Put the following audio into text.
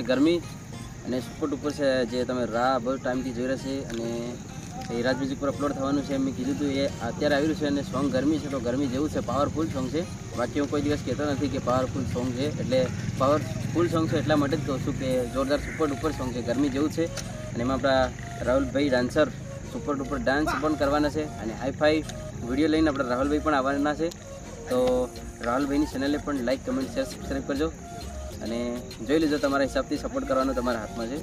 છે ગરમી અને સપોર્ટ ઉપર છે જે તમે રાહ બહુ ટાઈમથી જોઈ રહ્યા છે અને એ રાજ મ્યુઝિક પર અપલોડ થવાનું છે. મેં કીધું હતું એ અત્યારે આવ્યું છે અને સોંગ ગરમી છે તો ગરમી જેવું છે, પાવરફુલ સોંગ છે. બાકી હું કોઈ દિવસ કહેતો નથી કે પાવરફુલ સોંગ છે, એટલે પાવરફુલ સોંગ છે એટલા માટે જ કહું છું કે જોરદાર સુપર ઉપર સોંગ છે, ગરમી જેવું છે. અને એમાં આપણા રાહુલભાઈ ડાન્સર સુપર ડુપર ડાન્સ પણ કરવાના છે અને હાઈફાઈ વિડીયો લઈને આપણા રાહુલભાઈ પણ આવવાના છે. તો રાહુલભાઈની ચેનલને પણ લાઈક, કમેન્ટ, શેર, સબસ્ક્રાઈબ કરજો અને જોઈ લેજો. તમારા હિસાબથી સપોર્ટ કરવાનો તમારા હાથમાં છે.